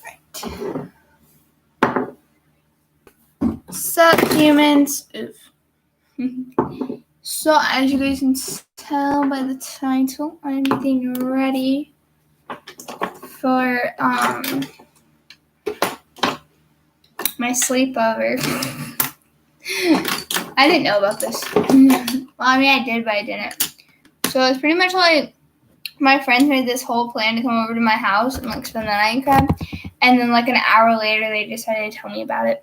Right. Sup, humans? Oof. So, as you guys can tell by the title, I'm getting ready for my sleepover. I didn't know about this. Well, I mean, I did, but I didn't. So it's pretty much like my friends made this whole plan to come over to my house and like spend the night in crab, and then like an hour later they decided to tell me about it.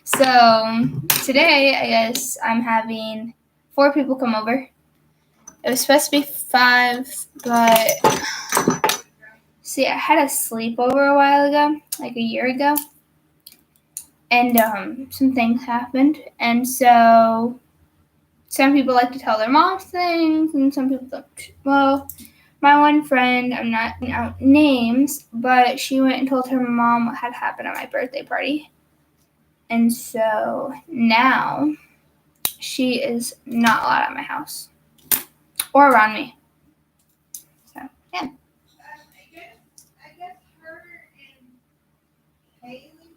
So today, I guess I'm having 4 people come over. It was supposed to be 5, but see, I had a sleepover a while ago, like a year ago, and some things happened, and so some people like to tell their moms things, and some people don't. Well, my one friend, I'm not out names, but she went and told her mom what had happened at my birthday party. And so now she is not allowed at my house or around me. So, yeah. I guess her and Kaylee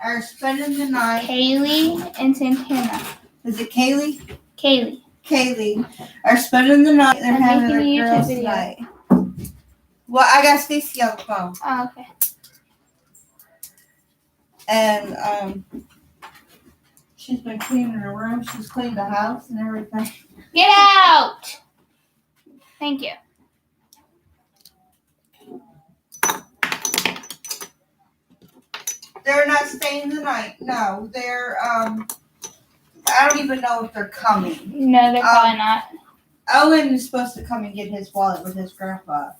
are spending the night. Kaylee and Santana. Is it Kaylee? Kaylee. Kaylee are spending the night. They're having their girls' night. Well, I got Stacey on the phone. Oh, okay. And she's been cleaning her room. She's cleaned the house and everything. Get out! Thank you. They're not staying the night. No, they're I don't even know if they're coming. No, they're probably not. Owen is supposed to come and get his wallet with his grandpa.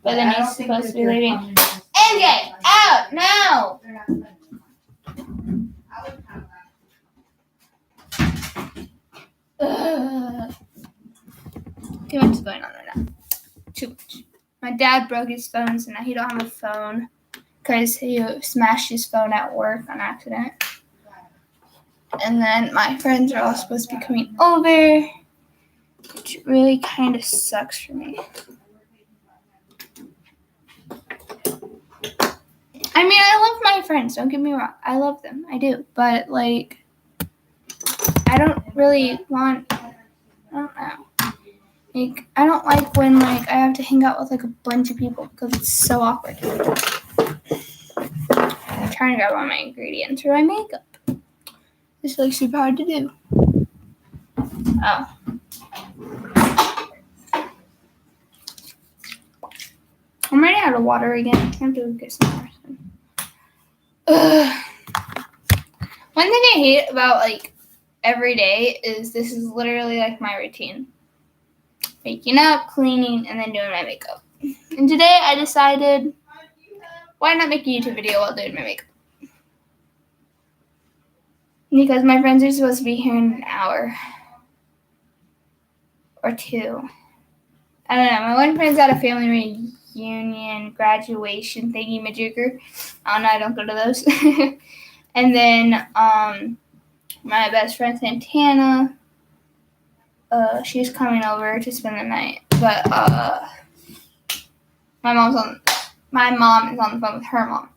But then he's supposed to be leaving. MJ, out now! They're not spending the night. I would have that. Too much is going on right now. Too much. My dad broke his phone, so now he don't have a phone because he smashed his phone at work on accident. And then my friends are all supposed to be coming over, which really kind of sucks for me. I mean, I love my friends, don't get me wrong. I love them. I do. But, like, I don't really want, I don't know. Like, I don't like when, like, I have to hang out with, like, a bunch of people because it's so awkward. I'm trying to grab all my ingredients for my makeup. It's, like, super hard to do. Oh. I'm running out of water again. I have to get some more. Ugh. One thing I hate about, like, every day is this is literally, like, my routine. Waking up, cleaning, and then doing my makeup. And today I decided, why not make a YouTube video while doing my makeup? Because my friends are supposed to be here in an hour. Or 2. I don't know. My one friend's at a family reunion, graduation thingy-majigger. I don't know. I don't go to those. And then my best friend Santana, she's coming over to spend the night. But my mom is on the phone with her mom.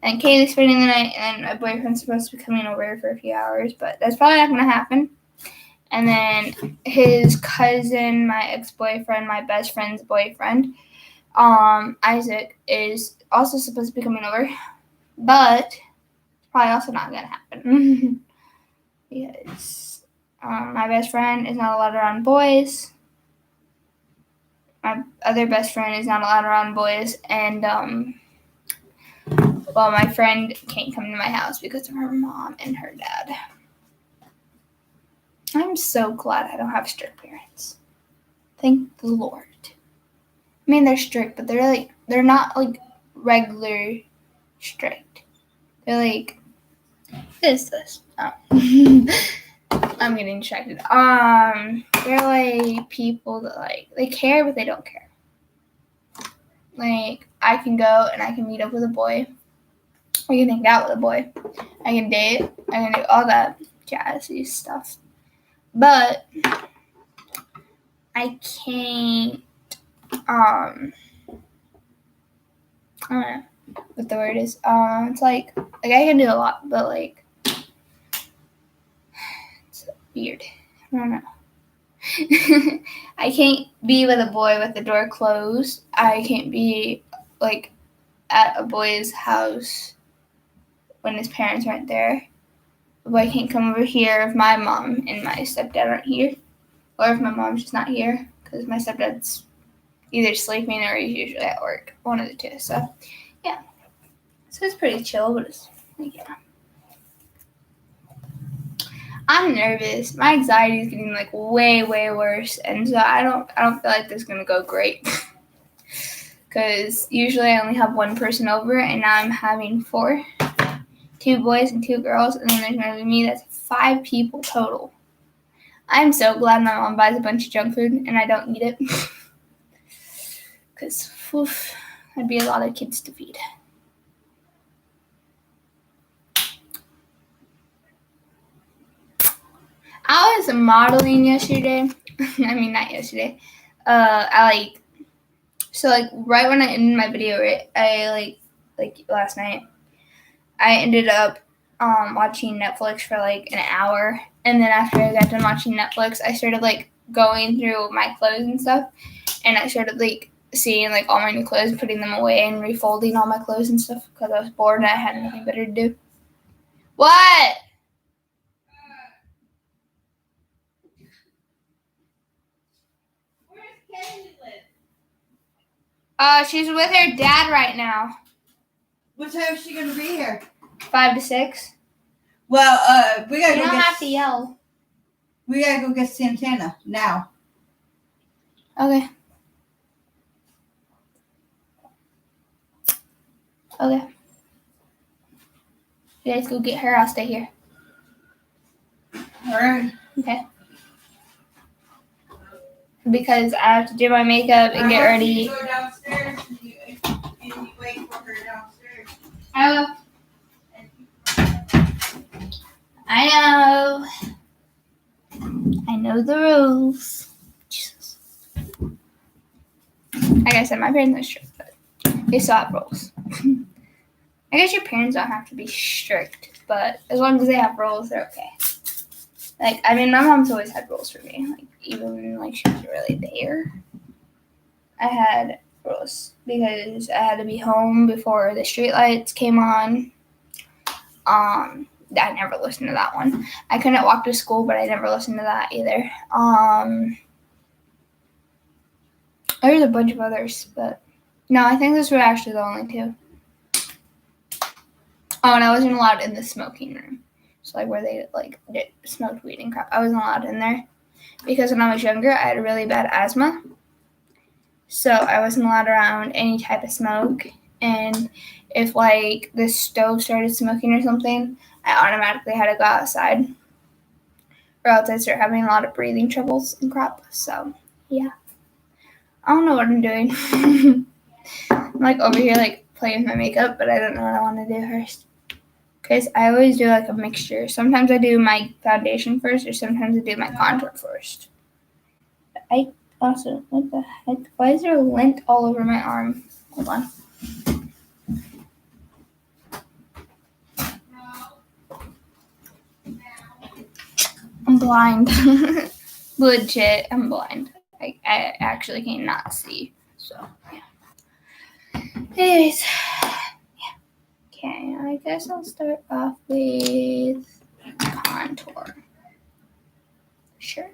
And Kaylee's spending the night, and my boyfriend's supposed to be coming over for a few hours, but that's probably not going to happen. And then his cousin, my ex-boyfriend, my best friend's boyfriend, Isaac, is also supposed to be coming over, but it's probably also not going to happen. Because my best friend is not allowed around boys. My other best friend is not allowed around boys, and well, my friend can't come to my house because of her mom and her dad. I'm so glad I don't have strict parents. Thank the Lord. I mean, they're strict, but they're not like regular strict. They're like this. Oh. I'm getting distracted. They're like people that like they care, but they don't care. Like I can go and I can meet up with a boy. I can hang out with a boy. I can date. I can do all that jazzy stuff. But I can't I don't know what the word is. It's like I can do a lot, but like it's weird. I don't know. I can't be with a boy with the door closed. I can't be like at a boy's house when his parents aren't there. A boy can't come over here if my mom and my stepdad aren't here, or if my mom's just not here because my stepdad's either sleeping or he's usually at work. One of the two. So yeah, so it's pretty chill, but it's yeah. I'm nervous. My anxiety is getting like way worse, and so I don't feel like this is gonna go great. Because usually I only have one person over, and now I'm having 4, 2 boys and 2 girls, and then there's gonna be me. That's 5 people total. I'm so glad my mom buys a bunch of junk food and I don't eat it, because that'd be a lot of kids to feed. I was modeling yesterday. I mean, not yesterday. Right when I ended my video, right, I like last night, I ended up watching Netflix for like an hour, and then after I got done watching Netflix, I started like going through my clothes and stuff, and I started like seeing like all my new clothes, putting them away, and refolding all my clothes and stuff because I was bored and I had nothing better to do. What? She's with her dad right now. What time is she gonna be here? 5 to 6. Well, we gotta You go don't get. have to yell. We gotta go get Santana now. Okay. Okay. You guys go get her. I'll stay here. All right. Okay. Because I have to do my makeup and get ready. You go downstairs and you wait for her downstairs. I will. I know the rules. Jesus. Like I said, my parents are strict, but they still have rules. I guess your parents don't have to be strict, but as long as they have rules, they're okay. Like, I mean, my mom's always had rules for me. Like, even when like she wasn't really there, I had rules because I had to be home before the street lights came on. I never listened to that one. I couldn't walk to school, but I never listened to that either. There's a bunch of others, but no, I think those were actually the only 2. Oh, and I wasn't allowed in the smoking room. So, like, where they, like, smoked weed and crap. I wasn't allowed in there. Because when I was younger, I had a really bad asthma. So, I wasn't allowed around any type of smoke. And if, like, the stove started smoking or something, I automatically had to go outside. Or else I'd start having a lot of breathing troubles and crap. So, yeah. I don't know what I'm doing. I'm, like, over here, like, playing with my makeup, but I don't know what I want to do first. Because I always do like a mixture. Sometimes I do my foundation first, or sometimes I do my contour first. I also, what the heck? Why is there lint all over my arm? Hold on. I'm blind. Legit, I'm blind. I actually cannot see. So, yeah. Anyways. Okay, I guess I'll start off with contour. Sure.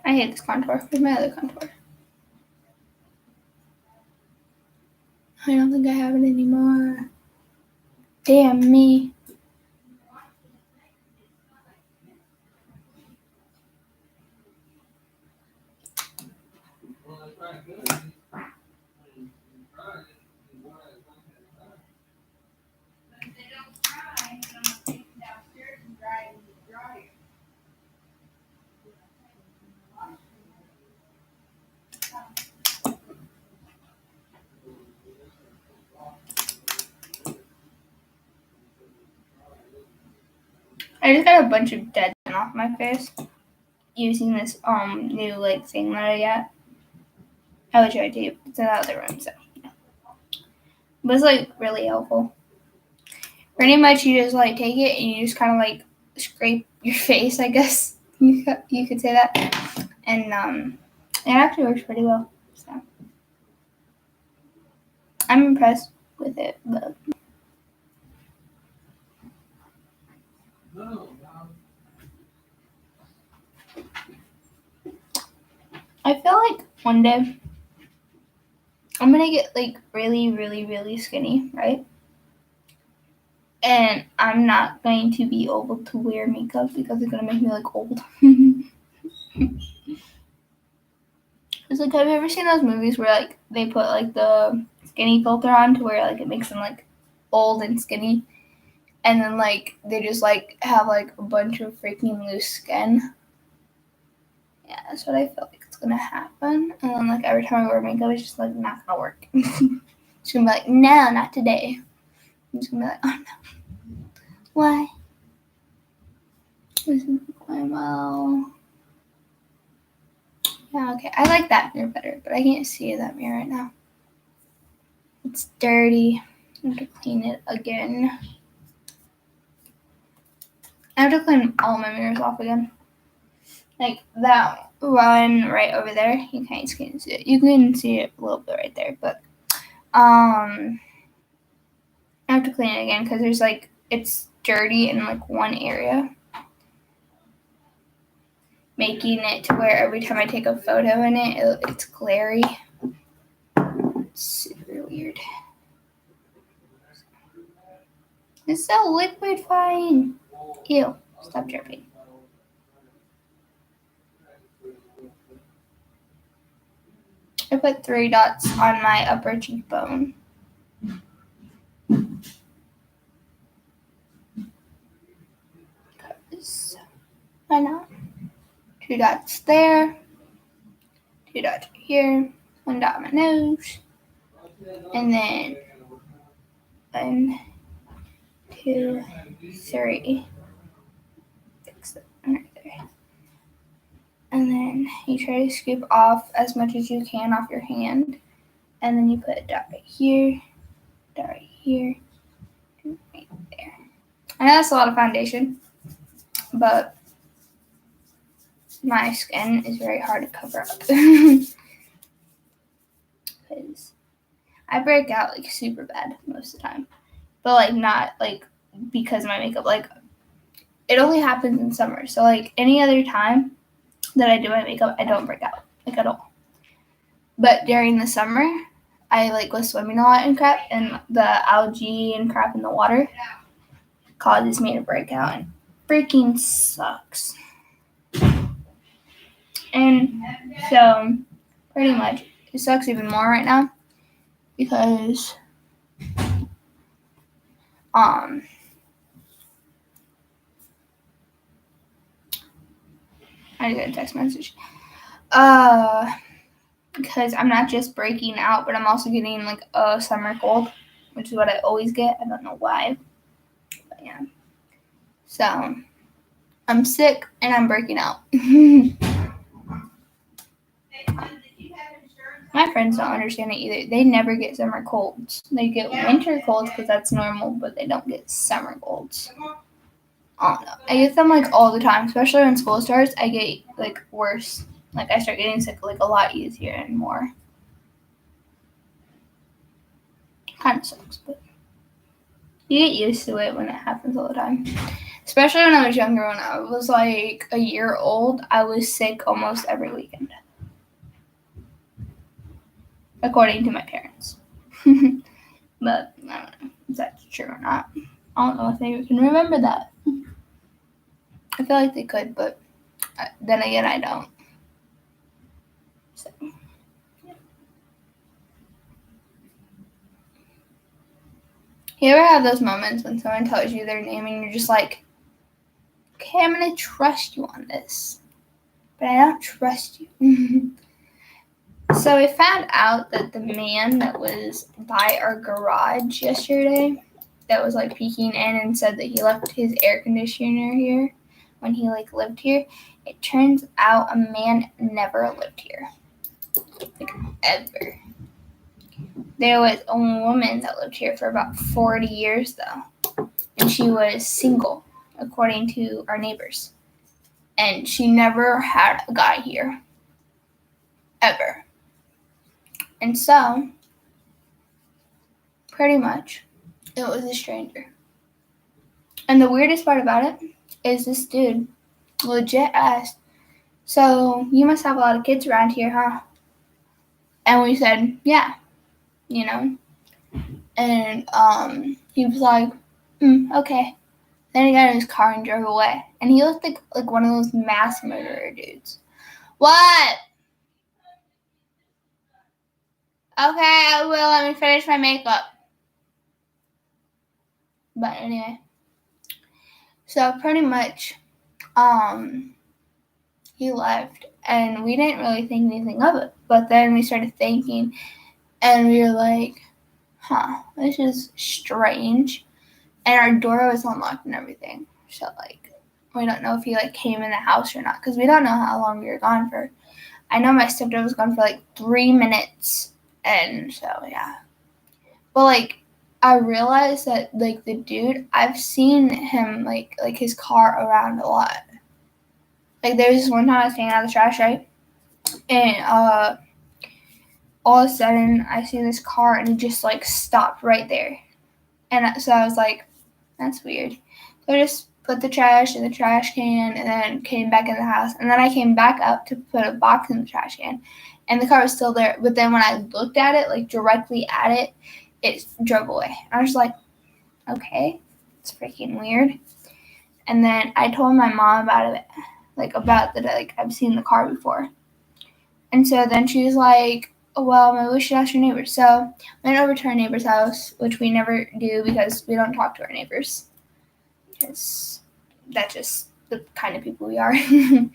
I hate this contour. Where's my other contour? I don't think I have it anymore. Damn me. I just got a bunch of dead skin off my face. using this new like thing that I got. I would try to. It's in the other room, so but it's like really helpful. Pretty much, you just like take it and you just kind of like scrape your face, I guess you could say that, and it actually works pretty well. So I'm impressed with it, but I feel like one day I'm gonna get like really, really, really skinny, right? And I'm not going to be able to wear makeup because it's gonna make me look old. It's like, have you ever seen those movies where like they put like the skinny filter on to where like it makes them like old and skinny, and then like they just like have like a bunch of freaking loose skin? Yeah, that's what I feel like it's gonna happen. And then like every time I wear makeup, it's just like not gonna work. It's gonna be like, no, not today. I'm just gonna be like, oh no, why? This isn't going well. Yeah, okay. I like that mirror better, but I can't see that mirror right now. It's dirty. I have to clean it again. I have to clean all my mirrors off again. Like that one right over there. You can't see it. You can see it a little bit right there, but I have to clean it again because there's like it's dirty in like one area, making it to where every time I take a photo in it, it's glary. It's super weird. It's so liquid fine. Ew. Stop dripping. I put 3 dots on my upper cheekbone. Why not? 2 dots there. 2 dots here. 1 dot on my nose. And then 1, 2, 3. Fix it right there. And then you try to scoop off as much as you can off your hand. And then you put a dot right here, dot right here, right there. I know that's a lot of foundation, but my skin is very hard to cover up. Because I break out like super bad most of the time. But like not like because of my makeup. Like it only happens in summer. So like any other time that I do my makeup, I don't break out like at all. But during the summer, I like go swimming a lot and crap, and the algae and crap in the water causes me to break out, and freaking sucks. And so pretty much it sucks even more right now because I just got a text message. Because I'm not just breaking out, but I'm also getting like a summer cold, which is what I always get. I don't know why, but yeah. So I'm sick and I'm breaking out. My friends don't understand it either. They never get summer colds. They get winter colds because that's normal, but they don't get summer colds. I don't know. I get them like all the time, especially when school starts. I get like worse. Like I start getting sick like a lot easier and more. Kind of sucks, but you get used to it when it happens all the time. Especially when I was younger, when I was like a year old, I was sick almost every weekend. According to my parents. But I don't know if that's true or not. I don't know if they can remember that. I feel like they could, but then again, I don't. So. You ever have those moments when someone tells you their name and you're just like, okay, I'm going to trust you on this, but I don't trust you. So I found out that the man that was by our garage yesterday that was like peeking in and said that he left his air conditioner here when he like lived here. It turns out a man never lived here, like ever. There was a woman that lived here for about 40 years though, and she was single, according to our neighbors. And she never had a guy here, ever. And so, pretty much, it was a stranger. And the weirdest part about it is this dude legit asked, "So, you must have a lot of kids around here, huh?" And we said, "Yeah, you know." And he was like, "Okay." Then he got in his car and drove away. And he looked like one of those mass murderer dudes. What? Okay, I will. Let me finish my makeup. But anyway. So pretty much, he left. And we didn't really think anything of it. But then we started thinking. And we were like, this is strange. And our door was unlocked and everything. So, like, we don't know if he, like, came in the house or not. Because we don't know how long we were gone for. I know my stepdad was gone for, like, 3 minutes. And so, yeah. But, like, I realized that, like, the dude, I've seen him, like his car around a lot. Like, there was this one time I was taking out the trash, right? And, all of a sudden, I see this car, and he just, like, stopped right there. And so I was like, that's weird. So I just put the trash in the trash can and then came back in the house. And then I came back up to put a box in the trash can. And the car was still there. But then when I looked at it, like directly at it, it drove away. I was like, okay, it's freaking weird. And then I told my mom about it, like about that, like I've seen the car before. And so then she was like, well, maybe we should ask your neighbors. So I went over to our neighbor's house, which we never do because we don't talk to our neighbors. Because that's just the kind of people we are, I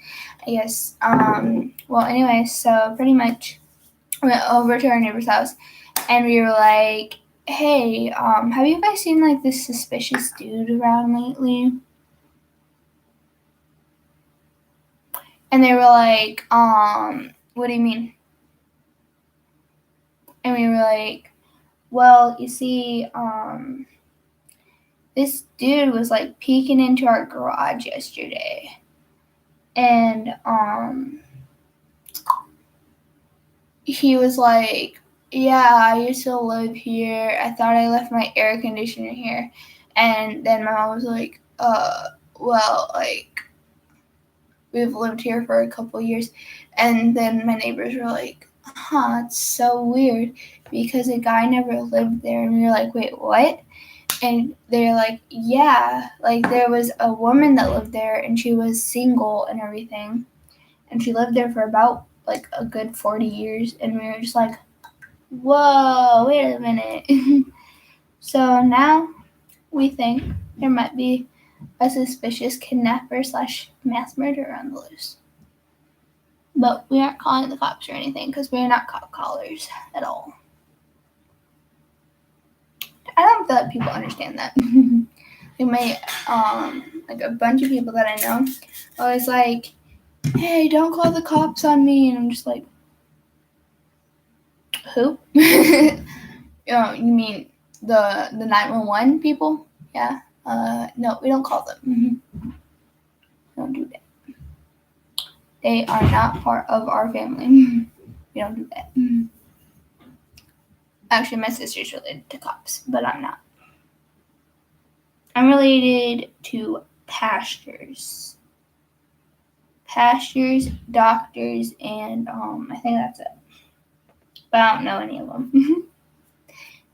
guess. Well, anyway, so pretty much we went over to our neighbor's house, and we were like, hey, have you guys seen, like, this suspicious dude around lately? And they were like, what do you mean? And we were like, well, you see, this dude was like peeking into our garage yesterday. And he was like, yeah, I used to live here. I thought I left my air conditioner here. And then my mom was like, well, like, we've lived here for a couple years. And then my neighbors were like, it's so weird because a guy never lived there. And we were like, wait, what? And they're like, yeah, like there was a woman that lived there and she was single and everything. And she lived there for about like a good 40 years. And we were just like, whoa, wait a minute. So now we think there might be a suspicious kidnapper / mass murderer on the loose. But we aren't calling the cops or anything because we're not cop callers at all. I don't feel like people understand that. Like my, like a bunch of people that I know always like, hey, don't call the cops on me. And I'm just like, who? You mean the 911 people? Yeah. No, we don't call them. Don't do that. They are not part of our family. We don't do that. Actually, my sister's related to cops, but I'm not. I'm related to pastors, doctors, and I think that's it. But I don't know any of them.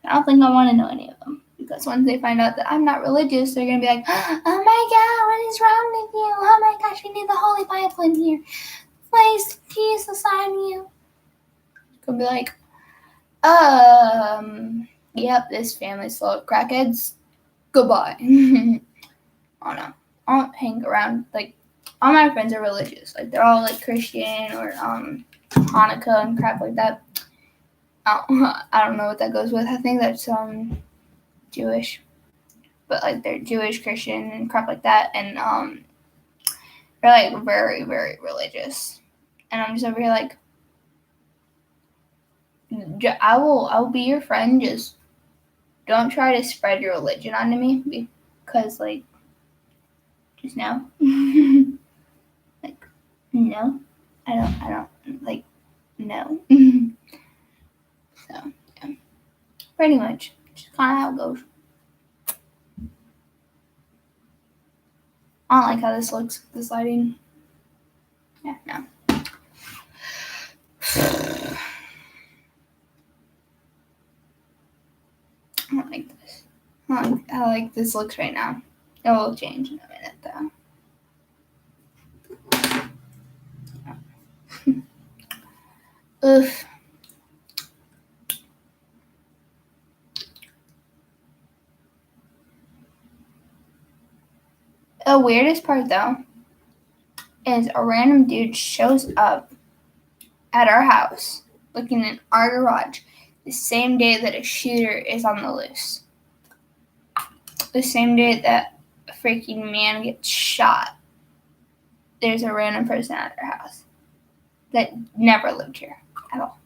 I don't think I want to know any of them because once they find out that I'm not religious, they're gonna be like, "Oh my God, what is wrong with you? Oh my gosh, we need the Holy Bible in here. Place Jesus on you." Could be like, yep, this family's full of crackheads. Goodbye. Oh no, I don't hang around, like, all my friends are religious. Like, they're all, like, Christian or, Hanukkah and crap like that. I don't know what that goes with. I think that's, Jewish. But, like, they're Jewish, Christian, and crap like that. And, They're like very, very religious. And I'm just over here like, I will be your friend. Just don't try to spread your religion onto me because like, just no. Like, no. I don't like, no. So, yeah. Pretty much. Just kind of how it goes. I don't like how this looks, this lighting. Yeah, no. I don't like this. I don't like how like this looks right now. It will change in a minute though. Oof. The weirdest part though is a random dude shows up at our house looking in our garage the same day that a shooter is on the loose. The same day that a freaking man gets shot. There's a random person at our house that never lived here at all.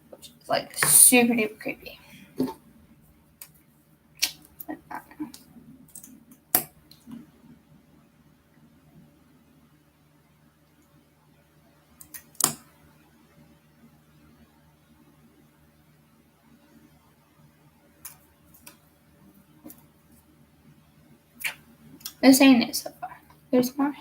Which is like super duper creepy. But I don't know. This ain't it so far. There's more.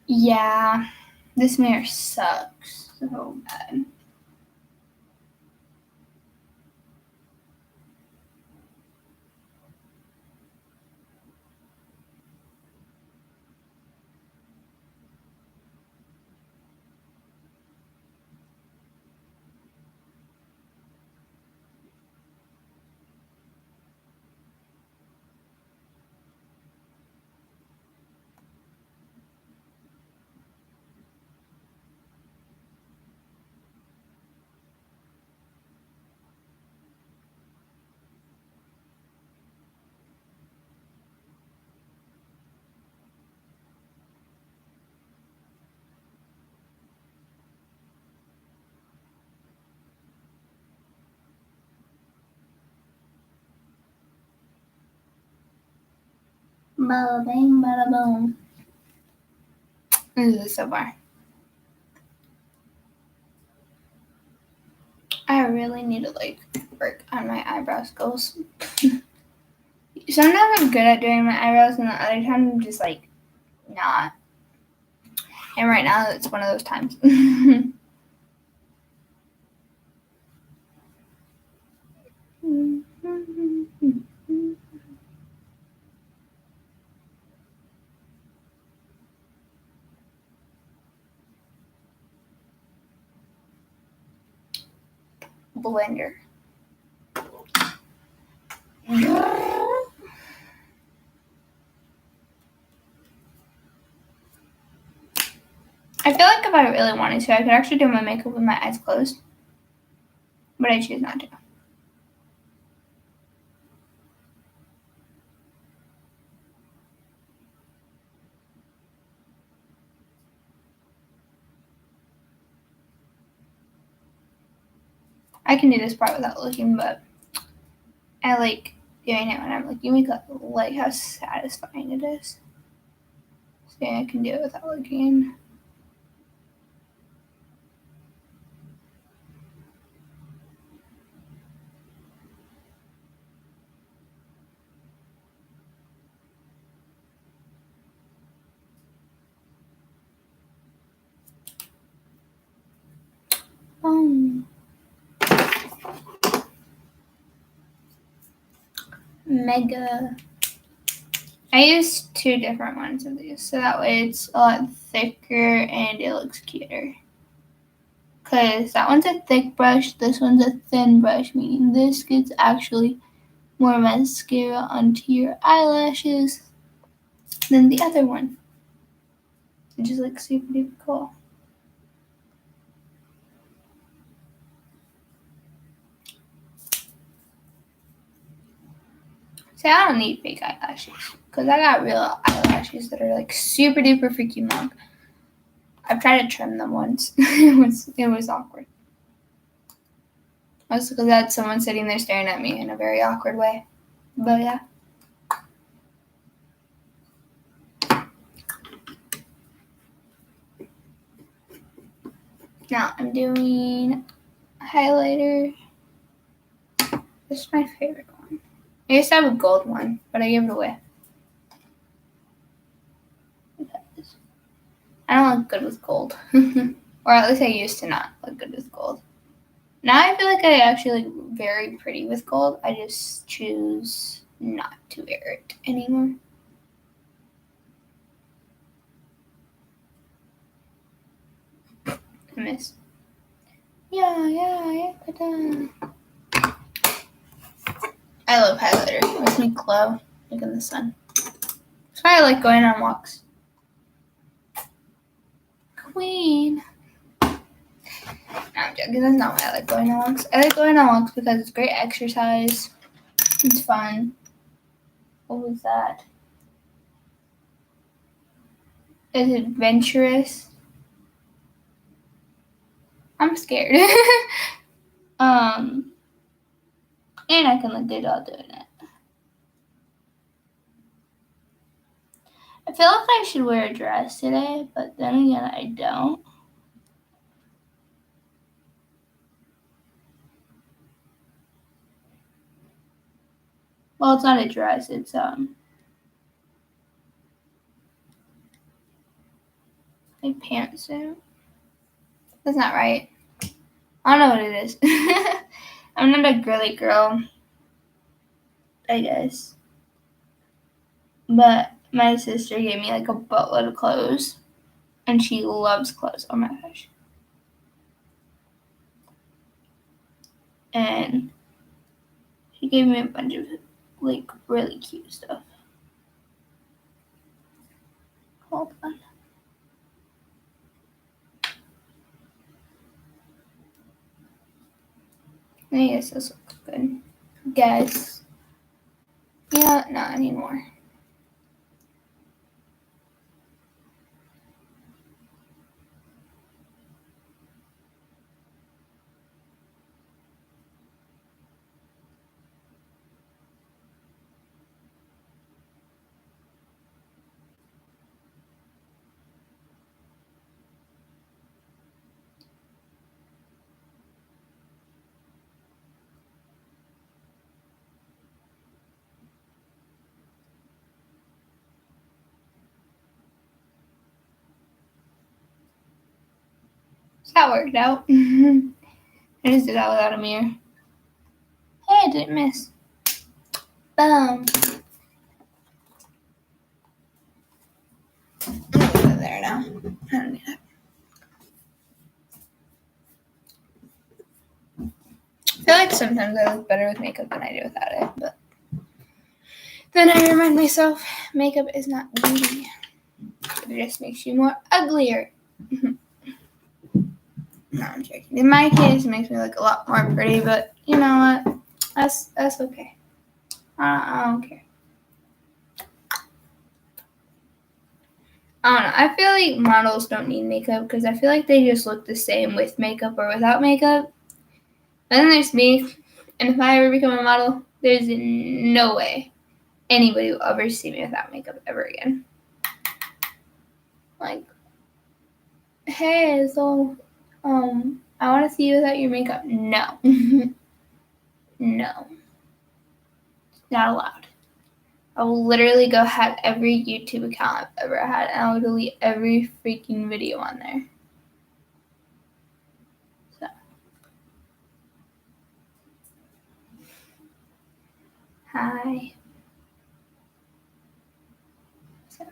Yeah, this mirror sucks so bad. Bada bing, bada boom. This is so far. I really need to like work on my eyebrow skills. Sometimes I'm good at doing my eyebrows, and the other time I'm just like not. And right now it's one of those times. Blender. I feel like if I really wanted to, I could actually do my makeup with my eyes closed. But I choose not to. I can do this part without looking, but I like doing it when I'm looking because I like how satisfying it is. So yeah, I can do it without looking. Mega. I use 2 different ones of these, so that way it's a lot thicker and it looks cuter. Because that one's a thick brush, this one's a thin brush, meaning this gets actually more mascara onto your eyelashes than the other one. Which is like super duper cool. See, I don't need fake eyelashes. Because I got real eyelashes that are like super duper freaking long. I've tried to trim them once. it was awkward. Mostly because I had someone sitting there staring at me in a very awkward way. But yeah. Now I'm doing highlighter. This is my favorite one. I used to have a gold one, but I gave it away. I don't look good with gold. Or at least I used to not look good with gold. Now I feel like I actually look very pretty with gold. I just choose not to wear it anymore. I miss. Yeah. I love highlighter. It makes me glow, like in the sun. That's why I like going on walks. Queen. No, I'm joking. That's not why I like going on walks. I like going on walks because it's great exercise. It's fun. What was that? It's adventurous. I'm scared. And I can look good while doing it. I feel like I should wear a dress today, but then again, I don't. Well, it's not a dress. It's a pantsuit. That's not right. I don't know what it is. I'm not a girly girl, I guess. But my sister gave me like a buttload of clothes, and she loves clothes. Oh my gosh. And she gave me a bunch of like really cute stuff. Hold on. I guess this looks good. Guys. Yeah, not anymore. So that worked out. I just did that without a mirror. Hey, I didn't miss. Boom. I'm gonna put it there now. I don't need it. I feel like sometimes I look better with makeup than I do without it, but then I remind myself makeup is not beauty. It just makes you more uglier. No, I'm joking. In my case, it makes me look a lot more pretty, but you know what? That's okay. I don't care. I don't know. I feel like models don't need makeup because I feel like they just look the same with makeup or without makeup. And then there's me, and if I ever become a model, there's no way anybody will ever see me without makeup ever again. Like, hey, so, I want to see you without your makeup. No. No. Not allowed. I will literally go hack every YouTube account I've ever had, and I will delete every freaking video on there. So. Hi. So.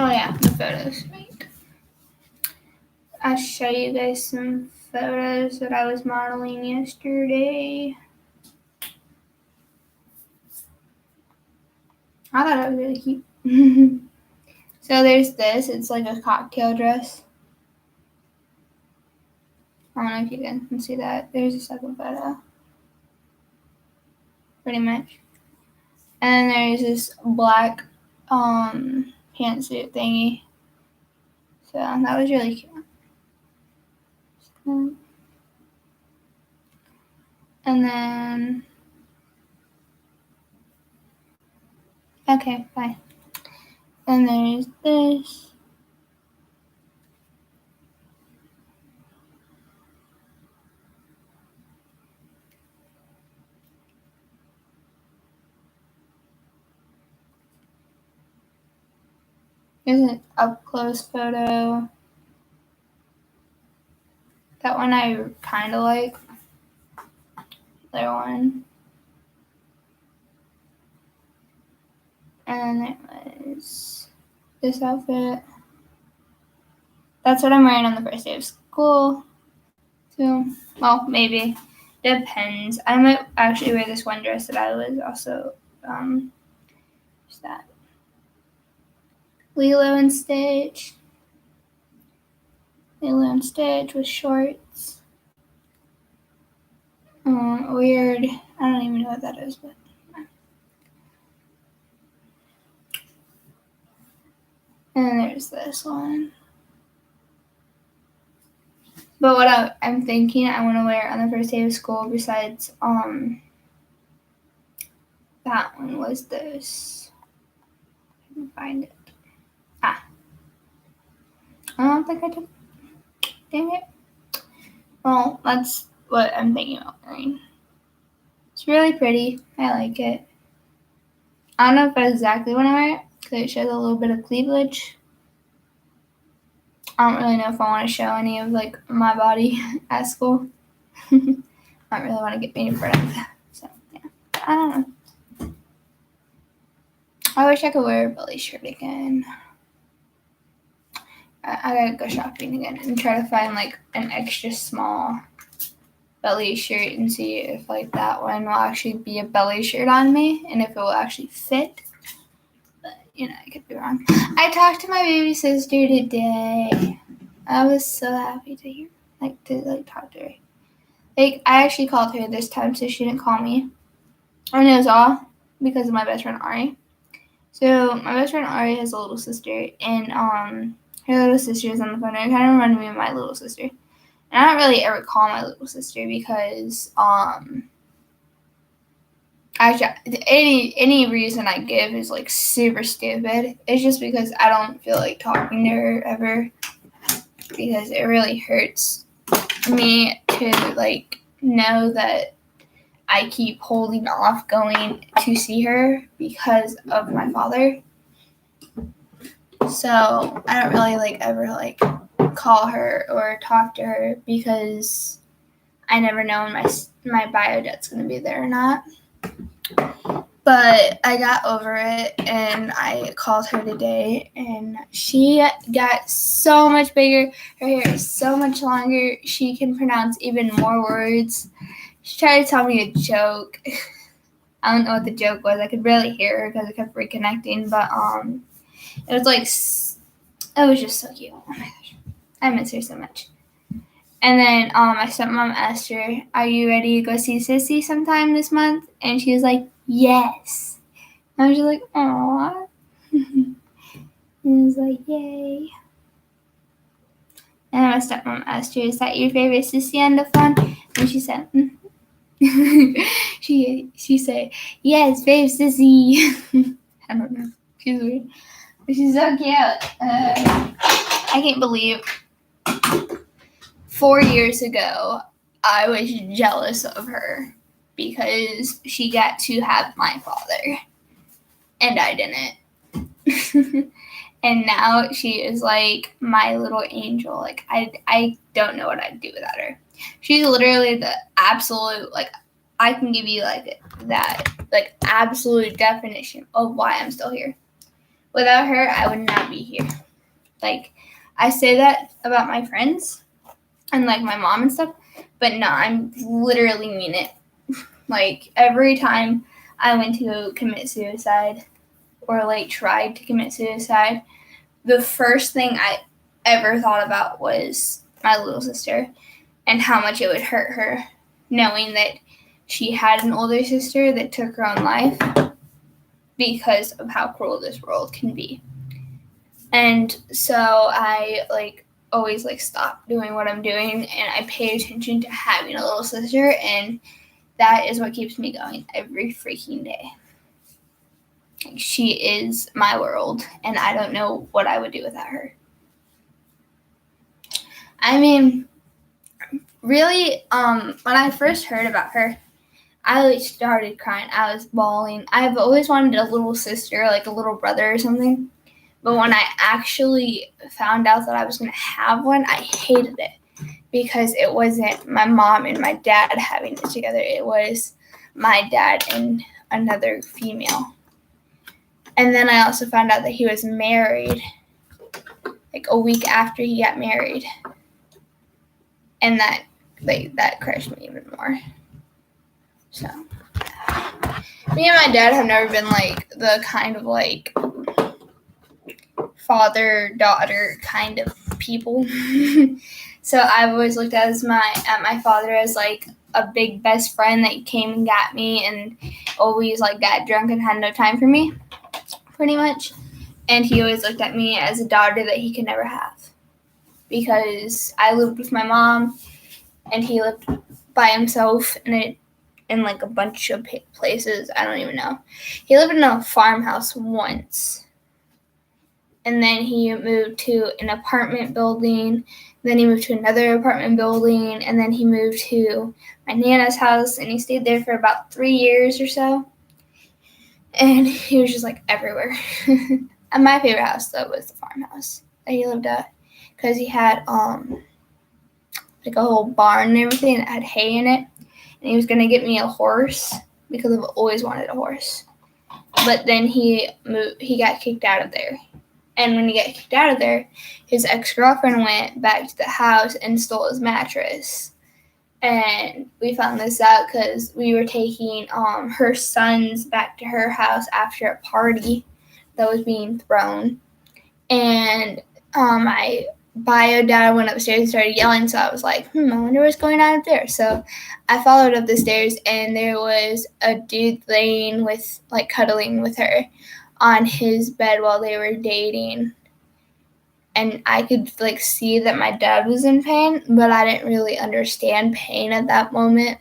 Oh yeah, the photos. Right. I'll show you guys some photos that I was modeling yesterday. I thought it was really cute. So there's this. It's like a cocktail dress. I don't know if you guys can see that. There's a second photo. Pretty much. And there's this black pantsuit thingy. So that was really cute. And then okay, bye. And there's this. Here's an up close photo. That one I kind of like. There one. And it was this outfit. That's what I'm wearing on the first day of school. So, well, maybe. Depends. I might actually wear this one dress that I was also, just that. Lilo and Stitch. Lilo and Stitch with shorts. Weird. I don't even know what that is, but. And there's this one. But what I'm thinking I want to wear on the first day of school besides that one was this. I can find it. I don't think I did. Dang it. Well, that's what I'm thinking about wearing. It's really pretty. I like it. I don't know if that's exactly what I wear because it shows a little bit of cleavage. I don't really know if I want to show any of like my body at school. I don't really want to get made in front of that. So yeah, I don't know. I wish I could wear a belly shirt again. I gotta go shopping again and try to find like an extra small belly shirt and see if like that one will actually be a belly shirt on me and if it will actually fit. But you know, I could be wrong. I talked to my baby sister today. I was so happy to hear talk to her. Like I actually called her this time so she didn't call me. And it was all because of my best friend Ari. So my best friend Ari has a little sister and her little sister is on the phone. It kind of reminded me of my little sister. And I don't really ever call my little sister because actually any reason I give is like super stupid. It's just because I don't feel like talking to her ever because it really hurts me to like know that I keep holding off going to see her because of my father. So I don't really like ever like call her or talk to her because I never know when my bio jet's gonna be there or not. But I got over it and I called her today and she got so much bigger. Her hair is so much longer. She can pronounce even more words. She tried to tell me a joke. I don't know what the joke was. I could barely hear her because I kept reconnecting. But it was like, it was just so cute. Oh my gosh. I miss her so much. And then my stepmom asked her, are you ready to go see Sissy sometime this month? And she was like, yes. I was just like, aww. And I was like, yay. And my stepmom asked her, is that your favorite Sissy on the phone? And she said, she said, yes, babe, Sissy. I don't know. She's weird. But she's so cute. I can't believe 4 years ago, I was jealous of her because she got to have my father and I didn't. And now she is like my little angel. Like I don't know what I'd do without her. She's literally the absolute, like I can give you like that like absolute definition of why I'm still here. Without her, I would not be here. Like, I say that about my friends and like my mom and stuff, but no, I'm literally mean it. Like, every time I went to go commit suicide or like tried to commit suicide, the first thing I ever thought about was my little sister and how much it would hurt her, knowing that she had an older sister that took her own life because of how cruel this world can be. And so I like always like stop doing what I'm doing and I pay attention to having a little sister, and that is what keeps me going every freaking day. Like, she is my world, and I don't know what I would do without her. I mean, really, when I first heard about her, I like started crying. I was bawling. I've always wanted a little sister, like a little brother or something. But when I actually found out that I was going to have one, I hated it because it wasn't my mom and my dad having it together. It was my dad and another female. And then I also found out that he was married like a week after he got married. And that crushed me even more. So, me and my dad have never been like the kind of like father-daughter kind of people. So I've always looked at my father as like a big best friend that came and got me and always like got drunk and had no time for me, pretty much. And he always looked at me as a daughter that he could never have, because I lived with my mom and he lived by himself in like a bunch of places. I don't even know. He lived in a farmhouse once. And then he moved to an apartment building. Then he moved to another apartment building. And then he moved to my Nana's house. And he stayed there for about 3 years or so. And he was just like everywhere. And my favorite house, though, was the farmhouse that he lived at. Because he had like a whole barn and everything that had hay in it. And he was going to get me a horse because I've always wanted a horse. But then he got kicked out of there. And when he got kicked out of there, his ex-girlfriend went back to the house and stole his mattress. And we found this out because we were taking her sons back to her house after a party that was being thrown. And my bio dad went upstairs and started yelling, so I was like, I wonder what's going on up there. So I followed up the stairs, and there was a dude laying cuddling with her on his bed while they were dating. And I could see that my dad was in pain, but I didn't really understand pain at that moment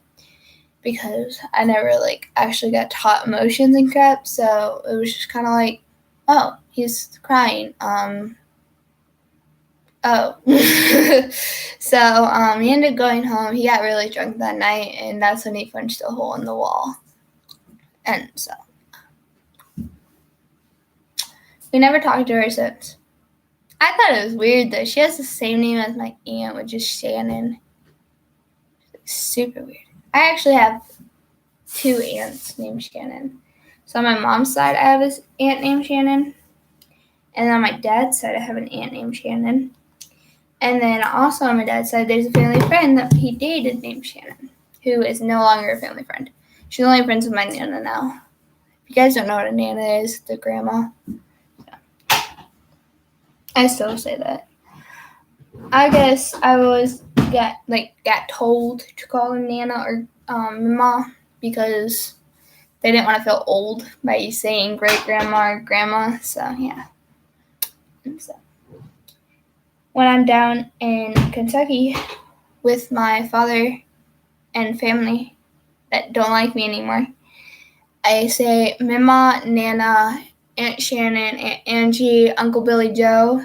because I never actually got taught emotions and crap. So it was just kind of like, oh, he's crying. Oh. So he ended up going home. He got really drunk that night, and that's when he punched a hole in the wall. And so we never talked to her since. I thought it was weird, though. She has the same name as my aunt, which is Shannon. Super weird. I actually have 2 aunts named Shannon. So on my mom's side, I have this aunt named Shannon. And on my dad's side, I have an aunt named Shannon. And then also on my dad's side, there's a family friend that he dated named Shannon, who is no longer a family friend. She's only friends with my Nana now. If you guys don't know what a Nana is, the grandma. I still say that. I guess I always got told to call them Nana or Mama because they didn't want to feel old by saying great grandma or grandma. So yeah. And so when I'm down in Kentucky with my father and family that don't like me anymore, I say Mama, Nana, Aunt Shannon, Aunt Angie, Uncle Billy Joe,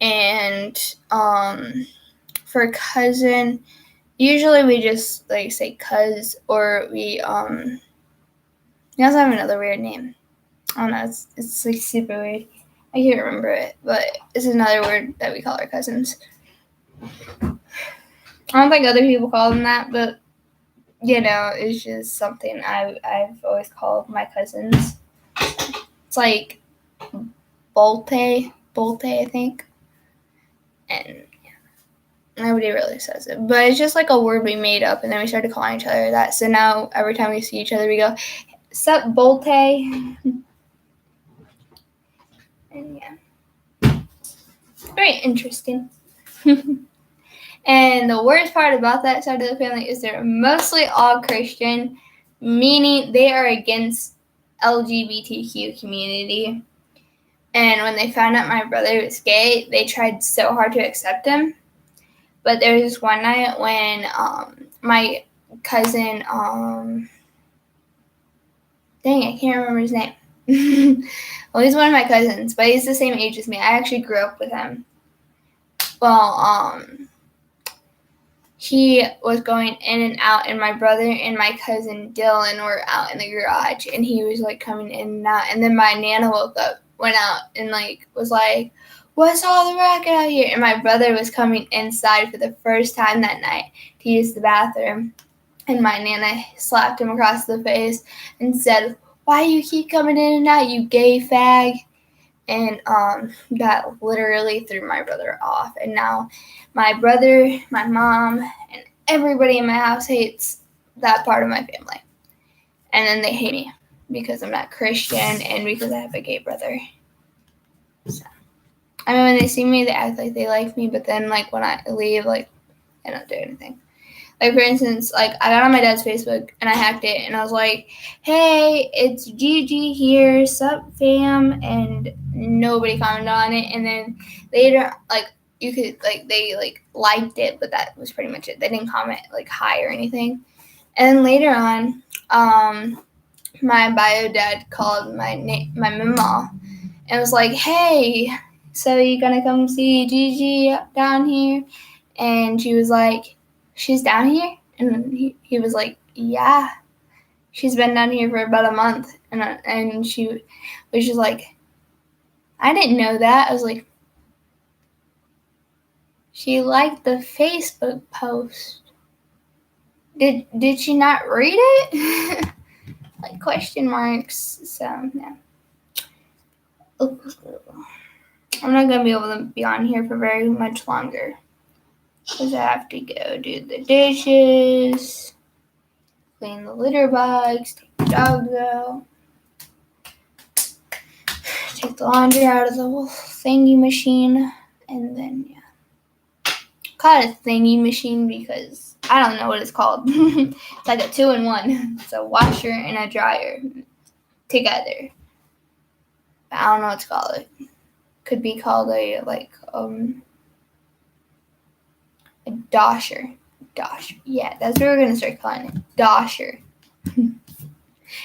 and for cousin, usually we just say cuz, or we also have another weird name. I don't know, it's super weird. I can't remember it, but it's another word that we call our cousins. I don't think other people call them that, but it's just something I've always called my cousins. It's like Bolte, I think. And nobody really says it, but it's just like a word we made up, and then we started calling each other that. So now every time we see each other, we go, "Sup, Bolte?" And yeah, very interesting. And the worst part about that side of the family is they're mostly all Christian, meaning they are against LGBTQ community. And when they found out my brother was gay, they tried so hard to accept him. But there was this one night when my cousin, dang, I can't remember his name. Well, he's one of my cousins, but he's the same age as me. I actually grew up with him. Well, he was going in and out, and my brother and my cousin Dylan were out in the garage, and he was like coming in and out. And then my Nana went out, and like was like, "What's all the racket out here?" And my brother was coming inside for the first time that night to use the bathroom, and my Nana slapped him across the face and said, "Why do you keep coming in and out, you gay fag?" And that literally threw my brother off. And now my brother, my mom, and everybody in my house hates that part of my family. And then they hate me because I'm not Christian and because I have a gay brother. So, I mean, when they see me, they act like they like me, but then, like, when I leave, like, I don't do anything. Like, for instance, like, I got on my dad's Facebook, and I hacked it, and I was like, "Hey, it's Gigi here, sup, fam?" And nobody commented on it. And then later, like, you could, like, they, like, liked it, but that was pretty much it. They didn't comment, like, hi or anything. And then later on, my bio dad called my mama and was like, "Hey, so you gonna come see Gigi down here?" And she was like, "She's down here?" And he was like, "Yeah, she's been down here for about a month." And she was just like, "I didn't know that." I was like, "She liked the Facebook post. Did she not read it?" Like question marks. So yeah. I'm not gonna be able to be on here for very much longer because I have to go do the dishes, clean the litter box, take the dogs out, take the laundry out of the thingy machine, and then yeah. Call it a thingy machine because I don't know what it's called. It's like a 2-in-1. It's a washer and a dryer together. But I don't know what to call it. Could be called a dosher. Dosher. Yeah, that's what we're gonna start calling it. Dosher.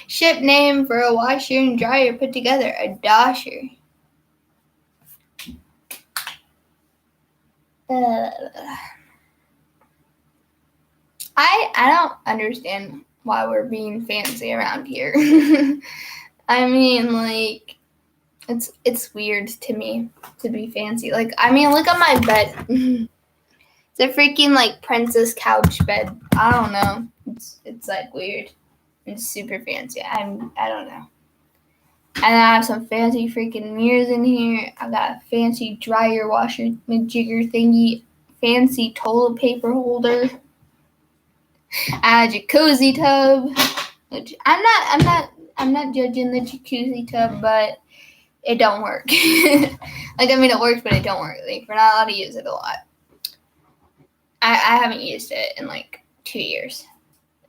Ship name for a washer and dryer put together. A dosher. I don't understand why we're being fancy around here. I mean, like, it's weird to me to be fancy. Like, I mean, look at my bed. It's a freaking like princess couch bed. I don't know. It's like weird. It's super fancy. I don't know. And I have some fancy freaking mirrors in here. I got a fancy dryer washer majigger thingy. Fancy toilet paper holder. I have a jacuzzi tub. Which I'm not judging the jacuzzi tub, but it don't work. Like, I mean, it works, but it don't work. Like, we're not allowed to use it a lot. I haven't used it in like 2 years.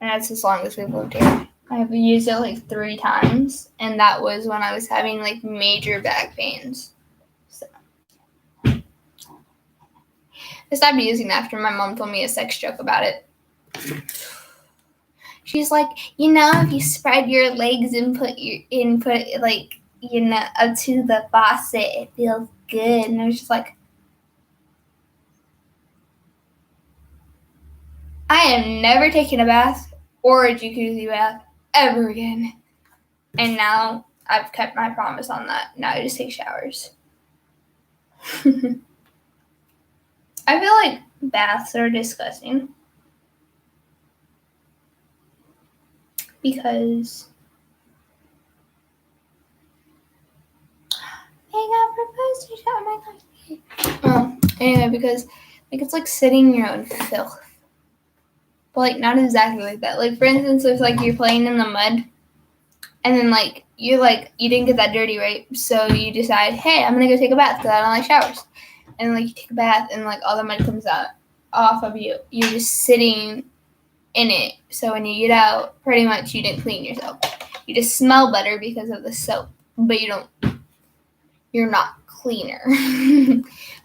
And that's as long as we've lived here. I've used it like 3 times, and that was when I was having like major back pains. So I stopped using it after my mom told me a sex joke about it. She's like, if you spread your legs and put like, up to the faucet, it feels good. And I was just like, I am never taking a bath or a jacuzzi bath ever again. And now I've kept my promise on that. Now I just take showers. I feel like baths are disgusting. Because they got Anyway, because like it's like sitting in your own filth. But like not exactly like that. Like for instance, if like you're playing in the mud and then like you didn't get that dirty, right? So you decide, hey, I'm gonna go take a bath because I don't like showers. And like you take a bath and like all the mud comes out off of you. You're just sitting in it. So when you get out, pretty much you didn't clean yourself. You just smell better because of the soap, but you're not cleaner.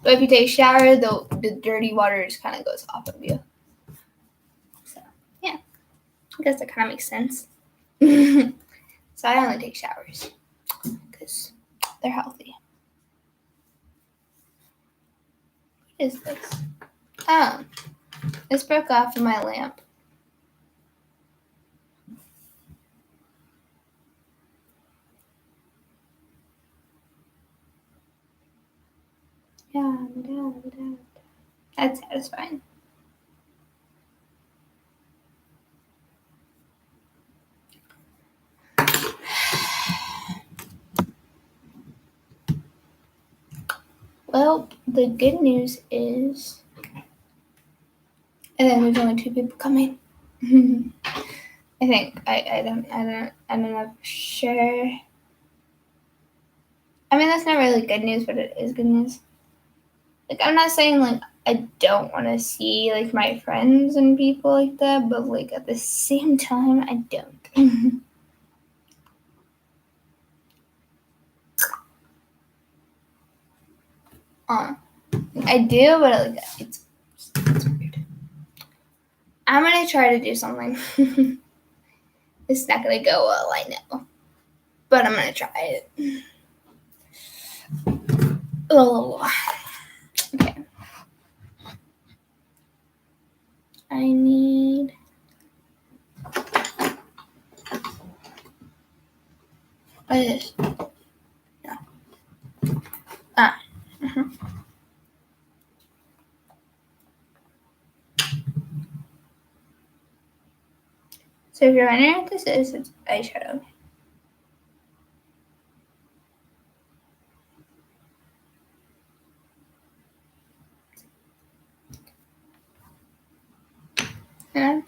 But if you take a shower, the dirty water just kind of goes off of you. So yeah, I guess that kind of makes sense. So I only take showers because they're healthy. What is this? Oh, this broke off of my lamp. Yeah, that's satisfying. Well, the good news is, and then there's only 2 people coming. I think I don't know for sure. I mean, that's not really good news, but it is good news. Like, I'm not saying like I don't want to see like my friends and people like that, but like at the same time, I don't. I do, but like it's weird. I'm gonna try to do something. It's not gonna go well, I know, but I'm gonna try it. Oh, okay. I need. What is this? Yeah. So if you're wondering what this is, it's eyeshadow. And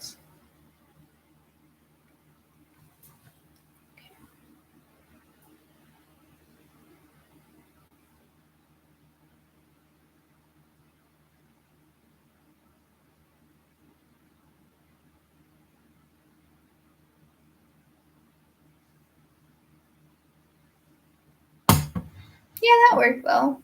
yeah, that worked well.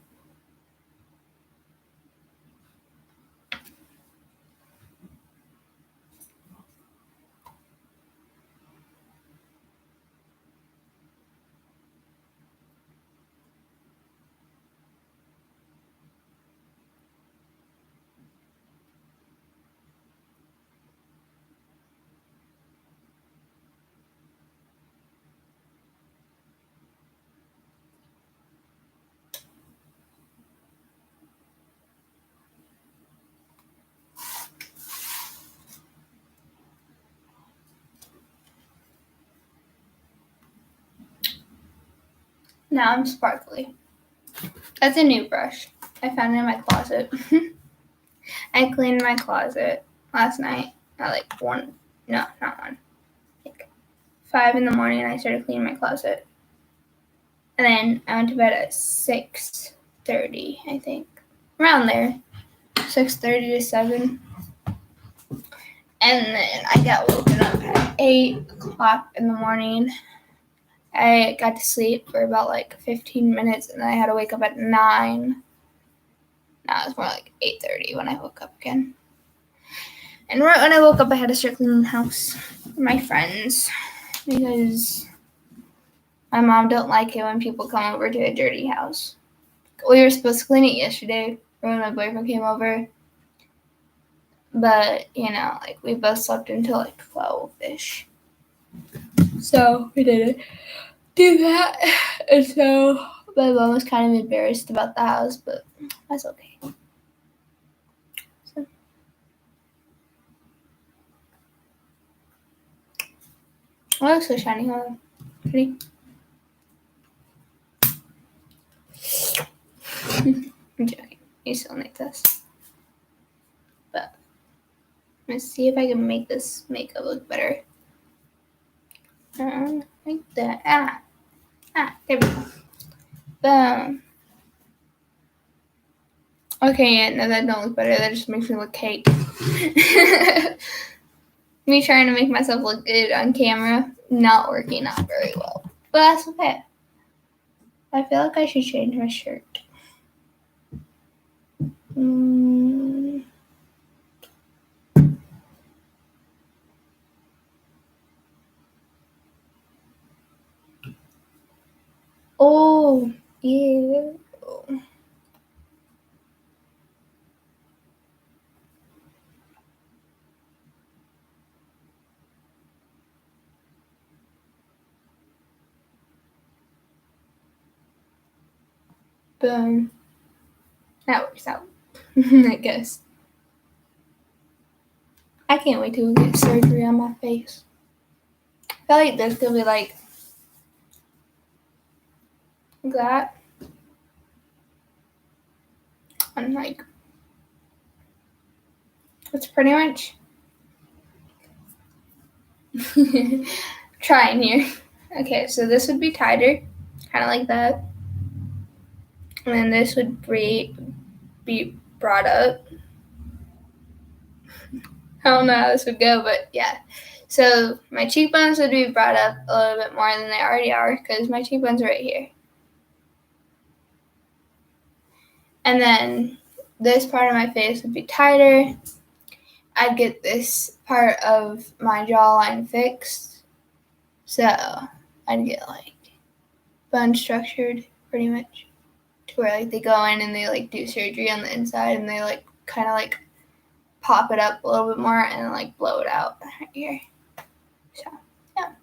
Now I'm sparkly. That's a new brush. I found it in my closet. I cleaned my closet last night at like 1. No, not 1. Like 5 in the morning. I started cleaning my closet, and then I went to bed at 6:30. I think around there, 6:30 to 7. And then I got woken up at 8 o'clock in the morning. I got to sleep for about like 15 minutes, and then I had to wake up at 9. Now it's more like 8:30 when I woke up again. And right when I woke up, I had to start cleaning the house for my friends because my mom don't like it when people come over to a dirty house. We were supposed to clean it yesterday when my boyfriend came over, but like we both slept until like 12-ish. So we didn't do that, and so my mom was kind of embarrassed about the house, but that's okay. So, oh, it looks so shiny. Hold on. Pretty. I'm joking. You still need this. But let's see if I can make this makeup look better. Like that. There we go. Boom. Okay, yeah, no, that don't look better. That just makes me look cake. Me trying to make myself look good on camera, not working out very well. But that's okay. I feel like I should change my shirt. Oh, yeah. Boom. That works out, I guess. I can't wait to get surgery on my face. I feel like this could be like that. And like, it's pretty much trying here. Okay, so this would be tighter, kind of like that. And then this would be brought up. I don't know how this would go, but yeah. So my cheekbones would be brought up a little bit more than they already are because my cheekbones are right here. And then this part of my face would be tighter. I'd get this part of my jawline fixed. So I'd get like bone structured pretty much to where like they go in and they like do surgery on the inside and they like kind of like pop it up a little bit more and like blow it out right here. So yeah.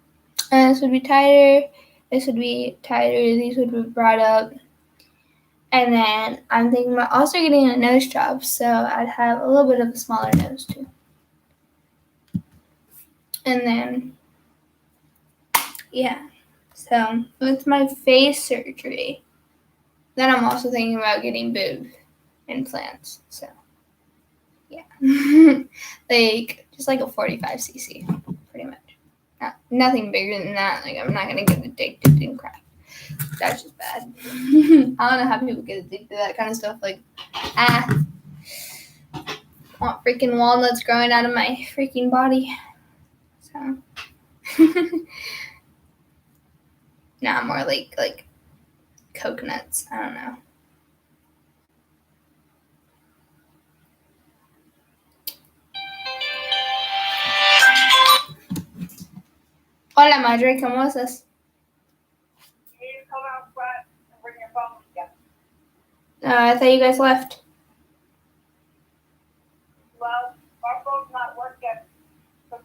And this would be tighter. This would be tighter. These would be brought up. And then I'm thinking about also getting a nose job, so I'd have a little bit of a smaller nose too. And then, yeah. So with my face surgery, then I'm also thinking about getting boob implants. So, yeah. Like, just like a 45cc, pretty much. Nothing bigger than that. Like, I'm not going to get addicted and crap. That's just bad. I don't know how people get addicted to that kind of stuff. Like, I want freaking walnuts growing out of my freaking body. So, nah, more like coconuts. I don't know. Hola, Madre, ¿cómo estás? I thought you guys left. Well, our phone's not working. The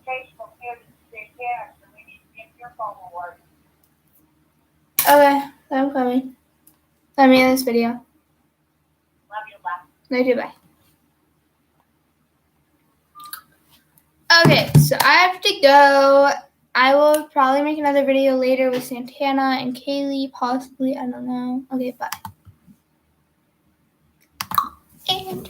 case from here to Santana, so we need to get your phone to work. Okay, I'm coming. Let me in this video. Love you, bye. Love you, bye. Okay, so I have to go. I will probably make another video later with Santana and Kaylee, possibly. I don't know. Okay, bye. And